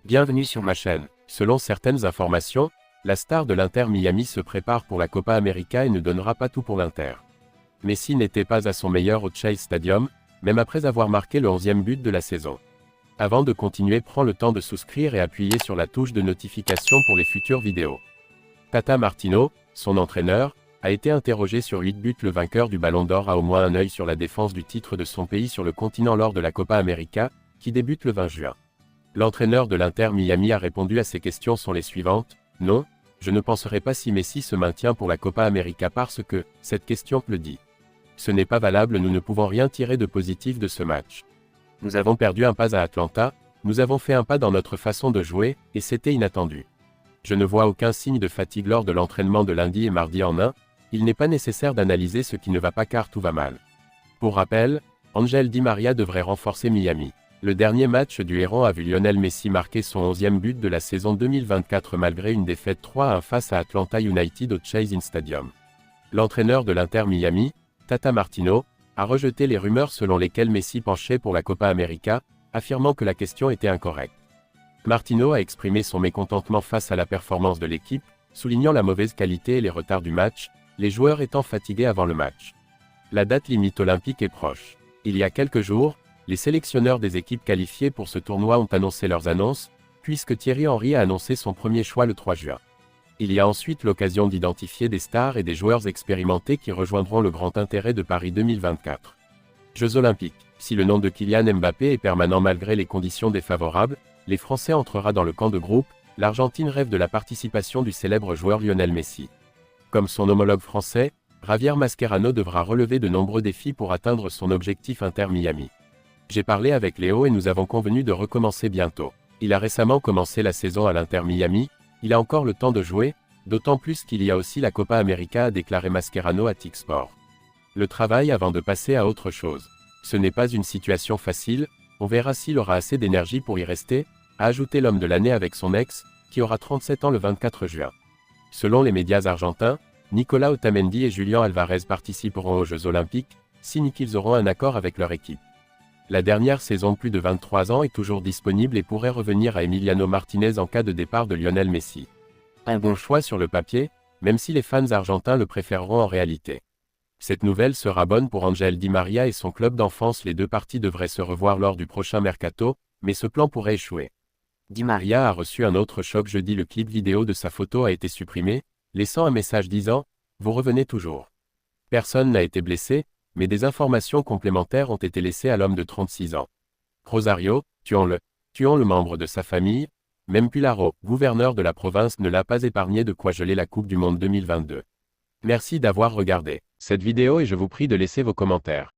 Bienvenue sur ma chaîne. Selon certaines informations, la star de l'Inter Miami se prépare pour la Copa América et ne donnera pas tout pour l'Inter. Messi n'était pas à son meilleur au Chase Stadium, même après avoir marqué le 11e but de la saison. Avant de continuer, prends le temps de souscrire et appuyer sur la touche de notification pour les futures vidéos. Tata Martino, son entraîneur, a été interrogé sur 8 buts. Le vainqueur du Ballon d'Or a au moins un œil sur la défense du titre de son pays sur le continent lors de la Copa América, qui débute le 20 juin. L'entraîneur de l'Inter Miami a répondu à ces questions sont les suivantes. Non, je ne penserai pas si Messi se maintient pour la Copa América parce que, cette question le dit. Ce n'est pas valable, nous ne pouvons rien tirer de positif de ce match. Nous avons perdu un pas à Atlanta, nous avons fait un pas dans notre façon de jouer, et c'était inattendu. Je ne vois aucun signe de fatigue lors de l'entraînement de lundi et mardi en un, il n'est pas nécessaire d'analyser ce qui ne va pas car tout va mal. Pour rappel, Ángel Di María devrait renforcer Miami. Le dernier match du Héron a vu Lionel Messi marquer son 11e but de la saison 2024 malgré une défaite 3-1 face à Atlanta United au Chase Stadium. L'entraîneur de l'Inter Miami, Tata Martino, a rejeté les rumeurs selon lesquelles Messi penchait pour la Copa América, affirmant que la question était incorrecte. Martino a exprimé son mécontentement face à la performance de l'équipe, soulignant la mauvaise qualité et les retards du match, les joueurs étant fatigués avant le match. La date limite olympique est proche. Il y a quelques jours, les sélectionneurs des équipes qualifiées pour ce tournoi ont annoncé leurs annonces, puisque Thierry Henry a annoncé son premier choix le 3 juin. Il y a ensuite l'occasion d'identifier des stars et des joueurs expérimentés qui rejoindront le grand intérêt de Paris 2024. Jeux olympiques. Si le nom de Kylian Mbappé est permanent malgré les conditions défavorables, les Français entrera dans le camp de groupe, l'Argentine rêve de la participation du célèbre joueur Lionel Messi. Comme son homologue français, Javier Mascherano devra relever de nombreux défis pour atteindre son objectif Inter Miami. J'ai parlé avec Léo et nous avons convenu de recommencer bientôt. Il a récemment commencé la saison à l'Inter Miami, il a encore le temps de jouer, d'autant plus qu'il y a aussi la Copa América, a déclaré Mascherano à TIC-Sport. Le travail avant de passer à autre chose. Ce n'est pas une situation facile, on verra s'il aura assez d'énergie pour y rester, a ajouté l'homme de l'année avec son ex, qui aura 37 ans le 24 juin. Selon les médias argentins, Nicolas Otamendi et Julián Álvarez participeront aux Jeux Olympiques, signe qu'ils auront un accord avec leur équipe. La dernière saison plus de 23 ans est toujours disponible et pourrait revenir à Emiliano Martinez en cas de départ de Lionel Messi. Un bon choix sur le papier, même si les fans argentins le préféreront en réalité. Cette nouvelle sera bonne pour Ángel Di María et son club d'enfance. Les deux parties devraient se revoir lors du prochain mercato, mais ce plan pourrait échouer. Di María a reçu un autre choc jeudi. Le clip vidéo de sa photo a été supprimé, laissant un message disant « Vous revenez toujours ». Personne n'a été blessé, mais des informations complémentaires ont été laissées à l'homme de 36 ans. Rosario, tuant le membre de sa famille, même Pularo, gouverneur de la province, ne l'a pas épargné, de quoi geler la Coupe du Monde 2022. Merci d'avoir regardé cette vidéo et je vous prie de laisser vos commentaires.